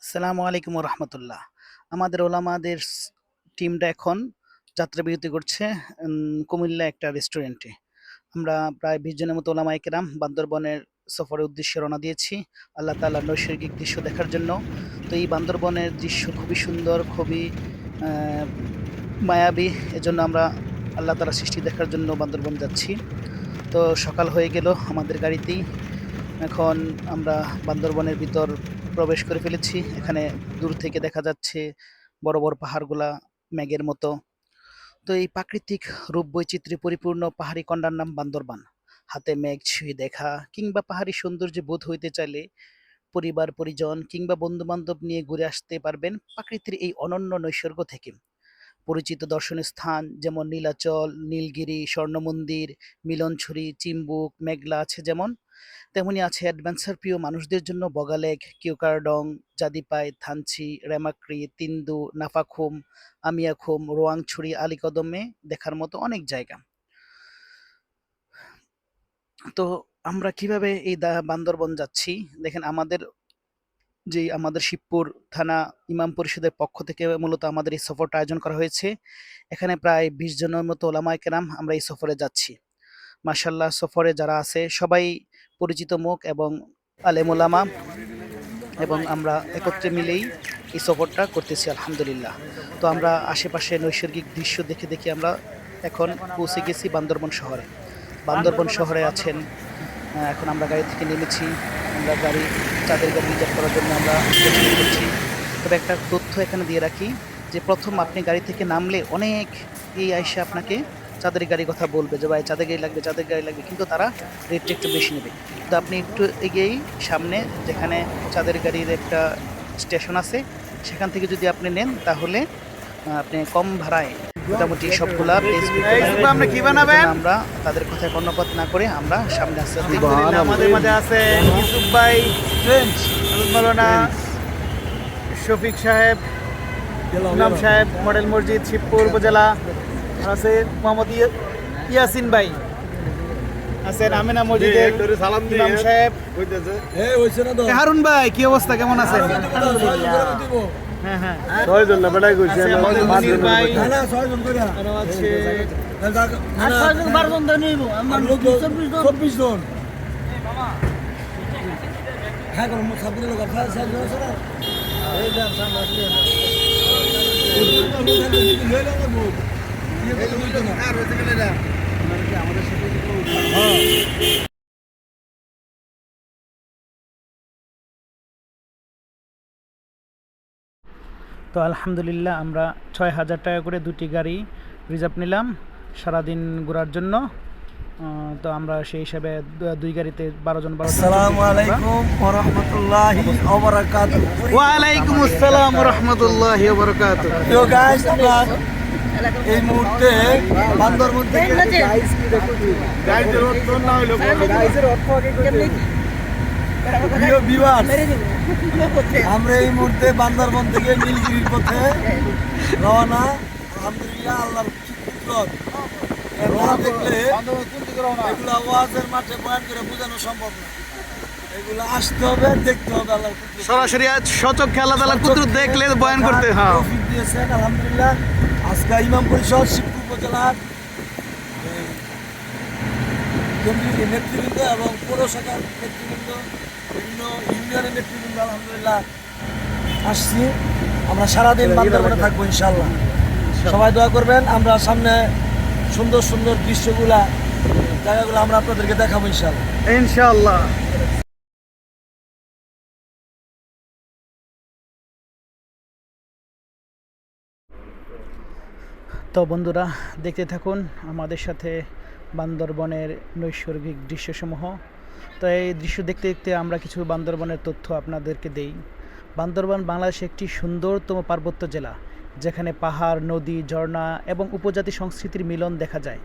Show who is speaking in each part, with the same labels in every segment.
Speaker 1: আসসালামু আলাইকুম রহমতুল্লাহ। আমাদের ওলামাদের টিমটা এখন যাত্রাবিরতি করছে কুমিল্লা একটা রেস্টুরেন্টে। আমরা প্রায় ২০ জনের মতো ওলামায়ে কেরাম বান্দরবনের সফরের উদ্দেশ্যে রওনা দিয়েছি আল্লাহ তাআলার নৈসর্গিক দৃশ্য দেখার জন্য। তো এই বান্দরবনের দৃশ্য খুবই সুন্দর, খুবই আহ, মায়াবী। এজন্য আমরা আল্লাহ তাআলার সৃষ্টি দেখার জন্য বান্দরবন যাচ্ছি। তো সকাল হয়ে গেল আমাদের গাড়িতেই। এখন আমরা বান্দরবনের ভিতর প্রবেশ করে ফেলেছি। এখানে দূর থেকে দেখা যাচ্ছে বড় বড় পাহাড়গুলা মেঘের মতো। তো এই প্রাকৃতিক রূপ বৈচিত্র্যে পরিপূর্ণ পাহাড়ি কন্ডার নাম বান্দরবান। হাতে মেঘ ছুঁয়ে দেখা কিংবা পাহাড়ি সৌন্দর্যে বোধ হইতে চাইলে পরিবার পরিজন কিংবা বন্ধু বান্ধব নিয়ে ঘুরে আসতে পারবেন প্রকৃতির এই অনন্য নৈসর্গ থেকে। পরিচিত দর্শনীয় স্থান যেমন নীলাচল, নীলগিরি, স্বর্ণমন্দির, মিলনছড়ি, চিম্বুক, মেঘলা আছে যেমন, তেমনি আছে অ্যাডভেঞ্চার প্রিয় মানুষদের জন্য বগালেক, কিউকারডং, জাদিপাই, থানচি, রেমাক্রি, তিন্দু, নাফাখুম, আমিয়াখুম, রোয়াংছড়ি, আলীকদমে দেখার মতো অনেক জায়গা। তো আমরা কিভাবে এই বান্দরবন যাচ্ছি দেখেন, আমাদের শিবপুর থানা ইমাম পরিষদের পক্ষ থেকে মূলত আমাদের এই সফরটা আয়োজন করা হয়েছে। এখানে প্রায় ২০ জনের মতো ওলামায়ে কেরাম আমরা এই সফরে যাচ্ছি। মাশাআল্লাহ, সফরে যারা আছে সবাই পরিচিত মুখ এবং আলেম ওলামা, এবং আমরা একত্রে মিলেই এই সফরটা করতেছি আলহামদুলিল্লাহ। তো আমরা আশেপাশে নৈসর্গিক দৃশ্য দেখে দেখে আমরা এখন পৌঁছে গেছি বান্দরবন শহরে। বান্দরবন শহরে আছেন, এখন আমরা গাড়ি থেকে নেমেছি। আমরা চাঁদের গাড়ি রিজার্ভ করার জন্য আমরা চেষ্টা করছি। তবে একটা তথ্য এখানে দিয়ে রাখি যে প্রথম আপনি গাড়ি থেকে নামলে অনেক আইসা আপনাকে চাঁদের গাড়ির কথা বলবে যে ভাই চাঁদের গাড়ি লাগবে, চাঁদের গাড়ি লাগবে, কিন্তু তারা রেটটা একটু বেশি নেবে। তো আপনি একটু এগিয়েই সামনে যেখানে চাঁদের গাড়ির একটা স্টেশন আছে, সেখান থেকে যদি আপনি নেন তাহলে আপনি কম ভাড়ায় মোটামুটি সবগুলা প্লেস করতে পারবেন।
Speaker 2: আমরা কি বানাবেন?
Speaker 1: আমরা তাদের কথায় কর্ণপাত না করে আমরা সামনে আস্তে আস্তে
Speaker 2: আমাদের মাঝে আছে ইউসুফ ভাই, মৌলানা শফিক সাহেব, ইমাম সাহেব, মডেল মসজিদ, শিবপুর উপজেলা। আছে মোহাম্মদ ইয়াসিন ভাই, আছেন আমিনা মসজিদের ইমাম সাহেব। হারুন ভাই, কি অবস্থা, কেমন আছেন? হ্যাঁ হ্যাঁ, মনির ভাই, আরো আছে
Speaker 3: 24 জন। হ্যাঁ, কোন সাবুনের লোক আছে
Speaker 1: তো আলহামদুলিল্লাহ আমরা ৬,০০০ টাকা করে দুটি গাড়ি রিজার্ভ নিলাম সারাদিন ঘোরার জন্য। তো আমরা সেই হিসাবে দুই গাড়িতে ১২ জন।
Speaker 3: আসসালামু আলাইকুম ওয়া রাহমাতুল্লাহি ওয়া বারাকাতুহু।
Speaker 2: ওয়া আলাইকুম আসসালাম ওয়া রাহমাতুল্লাহি ওয়া বারাকাতুহু।
Speaker 3: তো গাইস, আমরা এই মুহূর্তে বান্দরবন থেকে
Speaker 2: গাইজের অর্থ না হইলো
Speaker 3: প্রিয় ভিউয়ার্স, আমরা এই মুহূর্তে বান্দরবন থেকে নীলগিরির পথে রওনা। আলহামদুলিল্লাহ, আল্লাহর কুদরত না দেখলে এগুলা ওয়াজের মাঠে বয়ান করে বোঝানো সম্ভব না। এগুলা আসতে হবে, দেখতে হবে আল্লাহর কুদরত।
Speaker 2: সরাসরি আজ সচক্ষে আল্লাহ তাআলার কুদরত দেখলে বয়ান করতে। হ্যাঁ,
Speaker 3: তৌফিক দিয়েছেন আলহামদুলিল্লাহ। আজকে ইমাম পরিষদ শিবপুর উপজেলার কেন্দ্রীয় নেতৃবৃন্দ এবং পৌরসভার নেতৃবৃন্দ, বিভিন্ন ইউনিয়নের নেতৃবৃন্দ আলহামদুলিল্লাহ আসছি। আমরা সারাদিন বান্দরবনে থাকবো ইনশাআল্লাহ। সবাই দোয়া করবেন। আমরা সামনে সুন্দর সুন্দর দৃশ্যগুলা, জায়গাগুলো আমরা আপনাদেরকে দেখাবো ইনশাআল্লাহ।
Speaker 2: ইনশাআল্লাহ।
Speaker 1: তো বন্ধুরা, দেখতে থাকুন আমাদের সাথে বান্দরবনের নৈসর্গিক দৃশ্যসমূহ। তো এই দৃশ্য দেখতে দেখতে আমরা কিছু বান্দরবনের তথ্য আপনাদেরকে দেই। বান্দরবান বাংলাদেশের একটি সুন্দরতম পার্বত্য জেলা, যেখানে পাহাড়, নদী, ঝর্ণা এবং উপজাতি সংস্কৃতির মিলন দেখা যায়।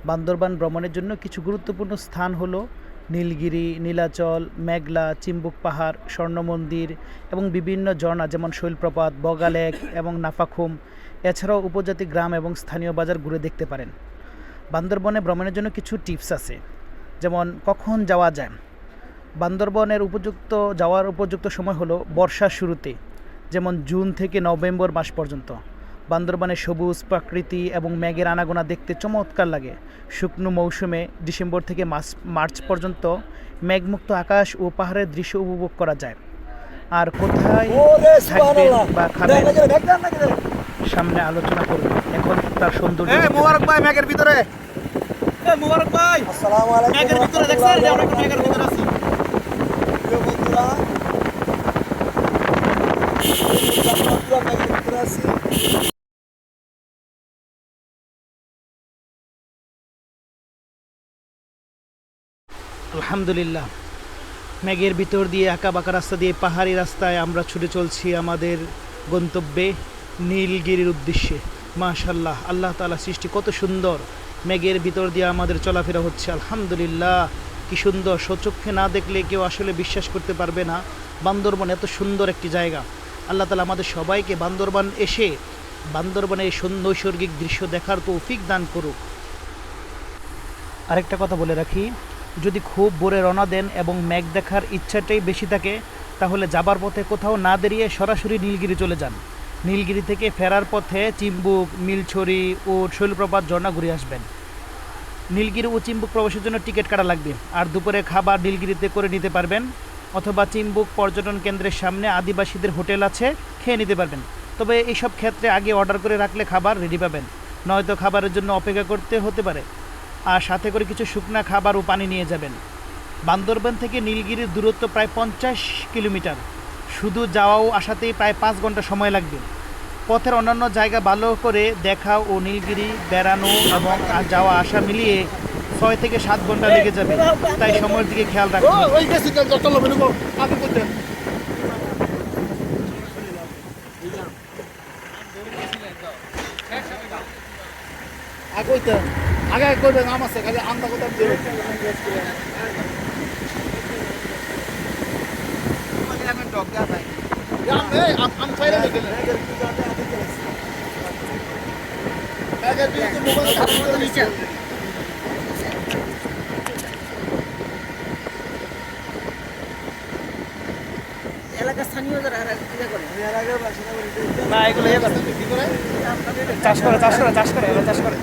Speaker 1: বান্দরবান ভ্রমণের জন্য কিছু গুরুত্বপূর্ণ স্থান হলো নীলগিরি, নীলাচল, মেঘলা, চিম্বুক পাহাড়, স্বর্ণমন্দির এবং বিভিন্ন ঝর্ণা যেমন শৈলপ্রপাত, বগালেক এবং নাফাখুম। এছাড়াও উপজাতি গ্রাম এবং স্থানীয় বাজার ঘুরে দেখতে পারেন। বান্দরবনে ভ্রমণের জন্য কিছু টিপস আছে, যেমন কখন যাওয়া যায়। বান্দরবনের যাওয়ার উপযুক্ত সময় হলো বর্ষার শুরুতে, যেমন জুন থেকে নভেম্বর মাস পর্যন্ত। বান্দরবানের সবুজ প্রকৃতি এবং মেঘের আনাগোনা দেখতে চমৎকার লাগে। শুকনো মৌসুমে ডিসেম্বর থেকে মার্চ পর্যন্ত মেঘমুক্ত আকাশ ও পাহাড়ের দৃশ্য উপভোগ করা যায়। আর কোথায় থাকবেন বা খাবেন সামনে আলোচনা করব। এখন তার সৌন্দর্য
Speaker 2: মোবারক ভাই ম্যাগের ভিতরে, মোবারক ভাই
Speaker 3: আসসালামু আলাইকুম
Speaker 2: ম্যাগের ভিতরে দেখছেন যে আমরা ম্যাগের ভিতরে আছি।
Speaker 3: প্রিয় বন্ধুরা, আমরা ম্যাগের ভিতরে আছি।
Speaker 1: আলহামদুলিল্লাহ, মেঘের ভিতর দিয়ে আঁকা বাঁকা রাস্তা দিয়ে পাহাড়ি রাস্তায় আমরা ছুটে চলছি আমাদের গন্তব্যে নীলগিরির উদ্দেশ্যে। মাশাআল্লাহ, আল্লাহ তাআলা সৃষ্টি কত সুন্দর। মেঘের ভিতর দিয়ে আমাদের চলাফেরা হচ্ছে। আলহামদুলিল্লাহ, কি সুন্দর! স্বচক্ষে না দেখলে কেউ আসলে বিশ্বাস করতে পারবে না বান্দরবান এত সুন্দর একটি জায়গা। আল্লাহ তাআলা আমাদের সবাইকে বান্দরবান এসে বান্দরবানের এই নৈসর্গিক দৃশ্য দেখার তৌফিক দান করুক। আরেকটা কথা বলে রাখি, যদি খুব ভোরে রওনা দেন এবং মেঘ দেখার ইচ্ছাটাই বেশি থাকে, তাহলে যাবার পথে কোথাও না দাঁড়িয়ে সরাসরি নীলগিরি চলে যান। নীলগিরি থেকে ফেরার পথে চিম্বুক, মিলছড়ি ও শৈলপ্রপাত ঝর্ণা ঘুরে আসবেন। নীলগিরি ও চিম্বুক প্রবেশের জন্য টিকিট কাটা লাগবে। আর দুপুরে খাবার নীলগিরিতে করে নিতে পারবেন, অথবা চিম্বুক পর্যটন কেন্দ্রের সামনে আদিবাসীদের হোটেল আছে, খেয়ে নিতে পারবেন। তবে এইসব ক্ষেত্রে আগে অর্ডার করে রাখলে খাবার রেডি পাবেন, নয়তো খাবারের জন্য অপেক্ষা করতে হতে পারে। আর সাথে করে কিছু শুকনা খাবার ও পানি নিয়ে যাবেন। বান্দরবান থেকে নীলগিরির দূরত্ব প্রায় 50 কিলোমিটার। শুধু যাওয়া ও আসাতেই প্রায় 5 ঘন্টা সময় লাগবে। পথের অন্যান্য জায়গা ভালো করে দেখা ও নীলগিরি বেড়ানো এবং যাওয়া আসা মিলিয়ে 6 থেকে 7 ঘন্টা লেগে যাবে। তাই সময়ের দিকে খেয়াল রাখবেন।
Speaker 2: আগে করবেন নাম আছে খালি আন্দা কথা দেবেন।
Speaker 4: এলাকার স্থানীয় যারা করে
Speaker 1: না, এগুলো কি করে চাষ করে এরা চাষ করে।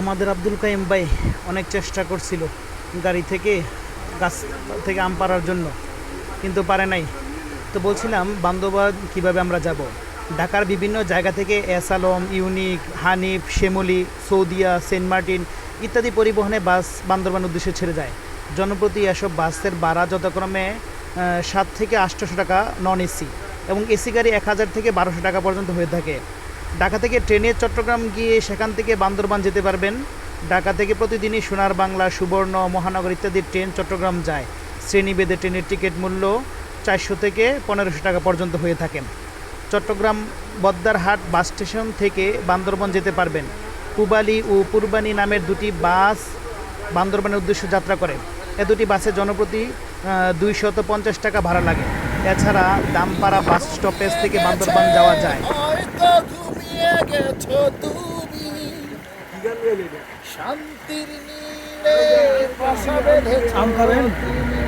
Speaker 1: আমাদের আব্দুল কাইম ভাই অনেক চেষ্টা করছিল গাড়ি থেকে গাছ থেকে আম পাড়ার জন্য, কিন্তু পারে নাই। তো বলছিলাম বান্দরবান কিভাবে আমরা যাব। ঢাকার বিভিন্ন জায়গা থেকে S Alam, unique, Hanif, Shyamoli, Saudia, Saint Martin ইত্যাদি পরিবহনে বাস বান্দরবান উদ্দেশ্যে ছেড়ে যায়। জনপ্রতি এসব বাসের ভাড়া যথাক্রমে 7 থেকে 800 টাকা নন এসি, এবং এসি গাড়ি 1000 থেকে 1200 টাকা পর্যন্ত হয়ে থাকে। ঢাকা থেকে ট্রেনে চট্টগ্রাম গিয়ে সেখান থেকে বান্দরবান যেতে পারবেন। ঢাকা থেকে প্রতিদিনই সোনার বাংলা, সুবর্ণ, মহানগর ইত্যাদি ট্রেন চট্টগ্রাম যায়। শ্রেণীভেদে ট্রেনের টিকিট মূল্য 400 থেকে 1500 টাকা পর্যন্ত হয়ে থাকে। চট্টগ্রাম বদ্দারহাট বাস স্টেশন থেকে বান্দরবান যেতে পারবেন। পুবালি ও পূর্বানী নামের দুটি বাস বান্দরবানের উদ্দেশ্যে যাত্রা করে। এ দুটি বাসে জনপ্রতি 250 টাকা ভাড়া লাগে। এছাড়া দামপাড়া বাস স্টপেজ থেকে বান্দরবান যাওয়া যায়।
Speaker 2: শান্তির নীলে বাসা বেঁধেছো তুমি,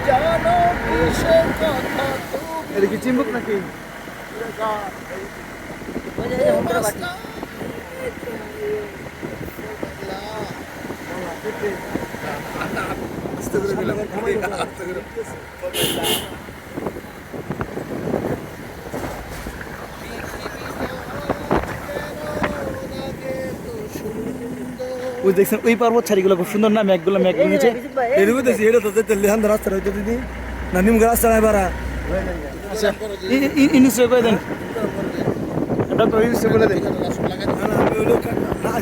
Speaker 2: জানো কিসের কথা তুমি। এটা কি চিম্বুক নাকি?
Speaker 1: ওই দেখছেন ওই পর্বত ছাড়িগুলো খুব সুন্দর না, মেঘগুলো মেঘ নিচে
Speaker 3: এরকম দেখছি এটা তো লেহান রাস্তা রয়েছে দিদি না নিম রাস্তা নাই বারা
Speaker 1: ইনস্টল করে দেন, ডক্টর ইনস্টল করে দেন।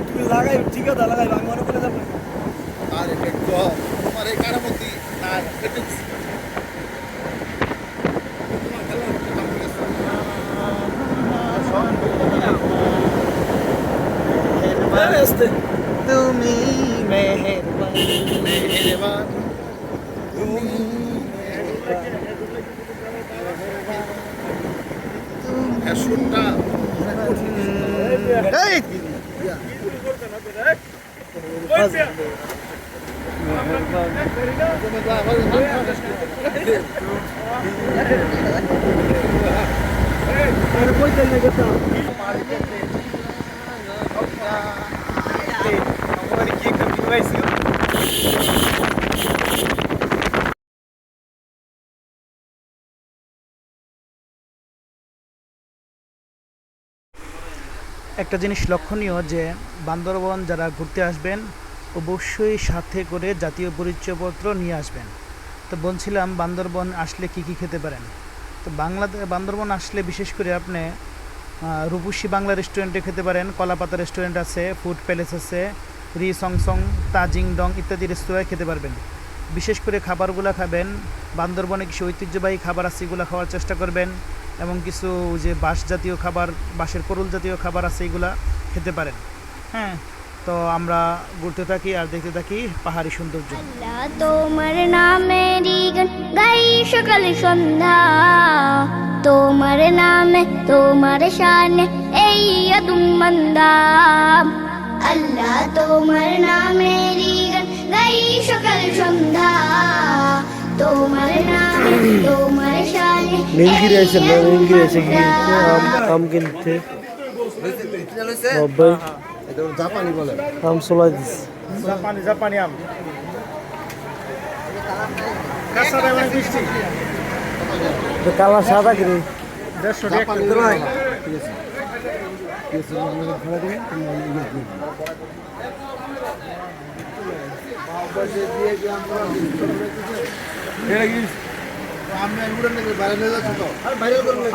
Speaker 3: তুমি লাগাই ঠিক আছে লাগাই আমি মনে করে যাবো
Speaker 2: আরে দেখো তোমার এই কারামতি আর একটু
Speaker 1: তুমি মেহেরবান
Speaker 2: মেহেরবান তুমি শুনটা
Speaker 1: এই একটা জিনিস লক্ষণীয় যে বান্দরবন যারা ঘুরতে আসবেন অবশ্যই সাথে করে জাতীয় পরিচয়পত্র নিয়ে আসবেন। তো বলছিলাম বান্দরবন আসলে কি কি খেতে পারেন। তো বান্দরবন আসলে বিশেষ করে আপনি রূপসী বাংলা রেস্টুরেন্টে খেতে পারেন, কলাপাতা রেস্টুরেন্ট আছে, ফুড প্যালেস আছে, রি সংসং, তাজিং ডং ইত্যাদি রেস্তোরাঁয় খেতে পারবেন। বিশেষ করে খাবারগুলো খাবেন, বান্দরবনে কিছু ঐতিহ্যবাহী খাবার আছে এগুলো খাওয়ার চেষ্টা করবেন, এবং কিছু যে বাঁশ জাতীয় খাবার, বাঁশের কোরল জাতীয় খাবার আছে এগুলা খেতে পারেন। হ্যাঁ, তো আমরা ঘুরতে থাকি আর দেখতে থাকি পাহাড়ি সৌন্দর্য।
Speaker 5: আল্লাহ তোমার নামেরই গান গাই সকাল সন্ধ্যা, তোমার নামে তোমার শানে এই আদম বান্দা। আল্লাহ তোমার নামেরই গান গাই সকাল সন্ধ্যা, তোমার নামে তোমার শানে।
Speaker 6: নীলগিরি আছে না, নীলগিরি আছে কি আম কিনতে ভাই
Speaker 3: জাপানি বলে
Speaker 6: আম চলাই দিস
Speaker 1: জাপানি আম কাঁচা দেবেন মিষ্টি
Speaker 6: কালা সাদা কিনে
Speaker 1: 150 টাকা।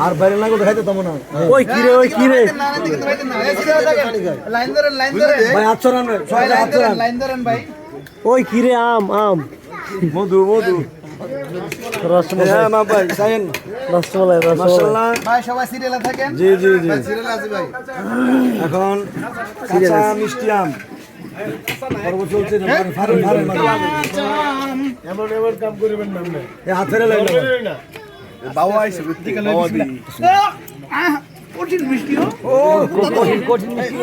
Speaker 3: আর বাইরে না দেখাইতে তেমন না
Speaker 6: ওই কিরে
Speaker 1: লাইন ধরেন
Speaker 3: ভাই আচ্ছা না সবাই আচ্ছা
Speaker 1: লাইন ধরেন ভাই।
Speaker 6: ওই কিরে আম
Speaker 3: মধু
Speaker 6: রসমালাই
Speaker 3: হ্যাঁ মা ভাই সাইন
Speaker 6: রসমালাই
Speaker 3: মাশাআল্লাহ
Speaker 1: ভাই সবাই সিরিয়ালে থাকেন।
Speaker 3: জি সিরিয়াল আছে ভাই। এখন কাঁচা মিষ্টি আম পর্ব চলছে না ফারেন এমন কাম করিবেন না আপনি এ হাত ফেলে লাইন না বাবা আইছে দিকে বাবা দি
Speaker 1: কঠিন মিষ্টি
Speaker 3: ও কঠিন মিষ্টি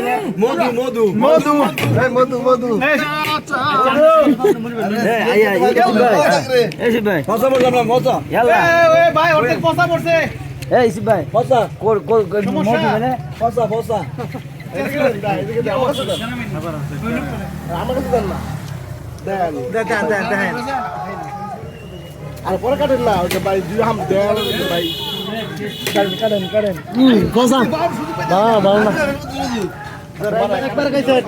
Speaker 3: মধু এই মধু এই এই ভাই কথা বললাম না মজা
Speaker 1: এ ভাই অর্ধেক পচা পড়ছে।
Speaker 6: এই ইসি ভাই
Speaker 3: পচা
Speaker 6: মধু মানে
Speaker 3: পচা আমার কাছে দেন না দেন আর পরে কাটেন না ওই যে ভাই দুই হাম দেন ভাই কাটেন
Speaker 6: কসা ভালো না
Speaker 3: একবার খাইছেন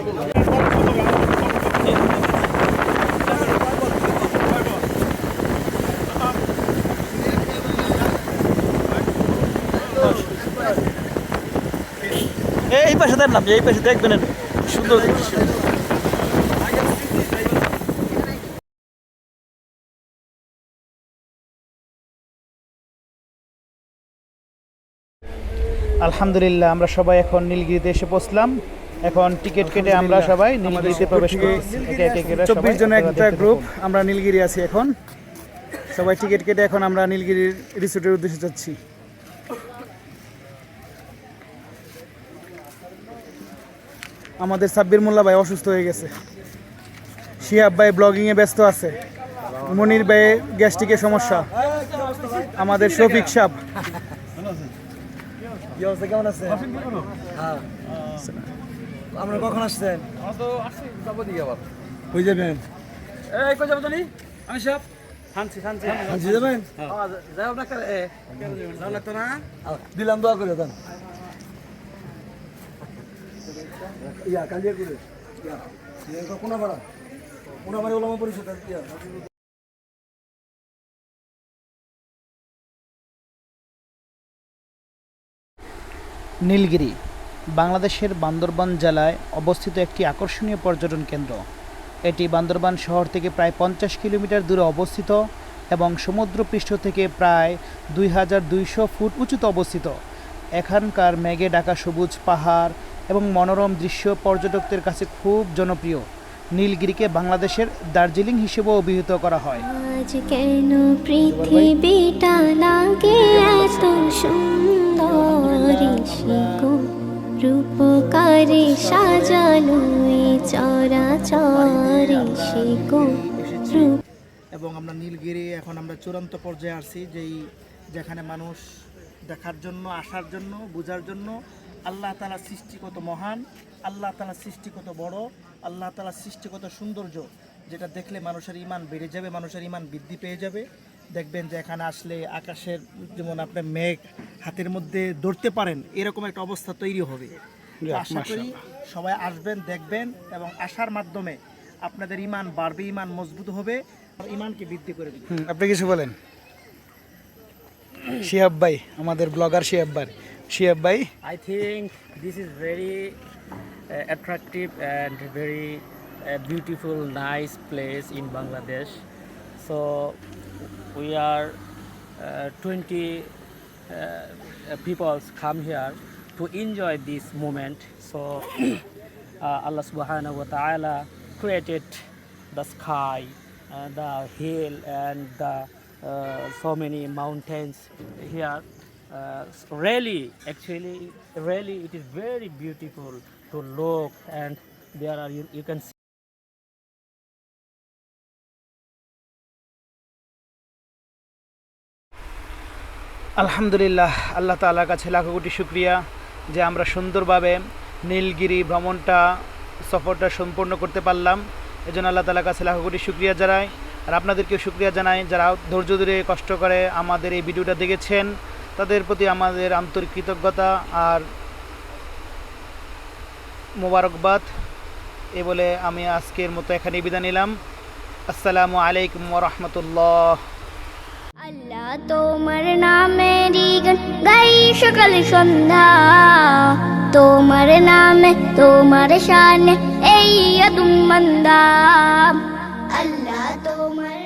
Speaker 1: এই পাশে দেন না, এই পাশে দেখবেন সুন্দর দৃশ্য। আলহামদুলিল্লাহ আমরা সবাই এখন নীলগিরিতে এসে পৌঁছলাম। এখন টিকিট কেটে আমরা সবাই নীলগিরিতে প্রবেশ করছি। 24 জনের একটা গ্রুপ আমরা নীলগিরি আছি এখন। সবাই টিকিট কেটে এখন আমরা নীলগিরির রিসোর্টের উদ্দেশ্যে যাচ্ছি। আমাদের সাব্বির মোল্লা ভাই অসুস্থ হয়ে গেছে, শিহাব ভাই ব্লগিংয়ে ব্যস্ত আছে, মনির ভাই গ্যাস্ট্রিকের সমস্যা, আমাদের শফিক সাহেব
Speaker 3: কেমন আছে আমরা কখন আসছেন কই যাবেন
Speaker 1: আমি সব হানছি
Speaker 3: যাবেন দিলাম দোয়া করে দেন ইয়া কালিয়া করে কোনা ভাড়া কোনা ভাড়া ওলামা পরিষদ
Speaker 1: নীলগিরি বাংলাদেশের বান্দরবান জেলায় অবস্থিত একটি আকর্ষণীয় পর্যটন কেন্দ্র। এটি বান্দরবান শহর থেকে প্রায় 50 কিলোমিটার দূরে অবস্থিত এবং সমুদ্রপৃষ্ঠ থেকে প্রায় 2200 ফুট উঁচুতে অবস্থিত। এখানকার মেঘে ঢাকা সবুজ পাহাড় এবং মনোরম দৃশ্য পর্যটকদের কাছে খুব জনপ্রিয়। নীলগিরিকে বাংলাদেশের দার্জিলিং হিসেবেও অভিহিত করা হয়।
Speaker 5: আজ কেন পৃথিবীটা লাগে এত সুন্দর, রূপকারে সাজানো এ চরাচরে সে রূপ।
Speaker 7: এবং আমরা নীলগিরি এখন আমরা চূড়ান্ত পর্যায়ে আসছি যেখানে মানুষ দেখার জন্য, আসার জন্য, বোঝার জন্য আল্লাহ তাআলার সৃষ্টি কত মহান, আল্লাহ তাআলার সৃষ্টি কত বড়, আল্লাহ তাআলার সৃষ্টি কত সৌন্দর্য, যেটা দেখলে মানুষের ঈমান বেড়ে যাবে, মানুষের ঈমান বৃদ্ধি পেয়ে যাবে। দেখবেন যে এখানে আসলে আকাশের যেমন আপনি মেঘ হাতের মধ্যে ধরতে পারেন এরকম একটা অবস্থা তৈরি হবে। তো আশা করি সবাই আসবেন, দেখবেন এবং আসার মাধ্যমে আপনাদের ঈমান বাড়বে, ঈমান মজবুত হবে, ঈমানকে বৃদ্ধি করে দিবে।
Speaker 2: আপনি কিছু বলেন। শিহাব ভাই, আমাদের ব্লগার শিহাব ভাই।
Speaker 8: I think this is very attractive and very beautiful, nice place in Bangladesh. So we are 20 people come here to enjoy this moment. So Allah subhanahu wa ta'ala created the sky, the hill and the so many mountains here. Really, actually, really, it is very beautiful to look, and there are you can see.
Speaker 1: আলহামদুলিল্লাহ, আল্লাহ তাআলার কাছে লাখো কোটি শুকরিয়া যে আমরা সুন্দরভাবে নীলগিরি ভ্রমণটা সফরটা সম্পূর্ণ করতে পারলাম। এজন্য আল্লাহ তাআলার কাছে লাখো কোটি শুকরিয়া জানাই। আর আপনাদেরকেও শুকরিয়া জানাই যারা ধৈর্য ধরে কষ্ট করে আমাদের এই ভিডিওটা দেখেছেন, তাদের প্রতি আমাদের আন্তরিক কৃতজ্ঞতা আর মোবারকবাদ। এ বলে আমি আজকের মতো এখানে বিদায় নিলাম। আসসালামু আলাইকুম ওয়া রাহমাতুল্লাহ।
Speaker 5: আল্লাহ তোমার নামেরই গান গাই সকাল সন্ধ্যা, তোমার নামে তোমার শানে এই আদম বান্দা। আল্লাহ তোমার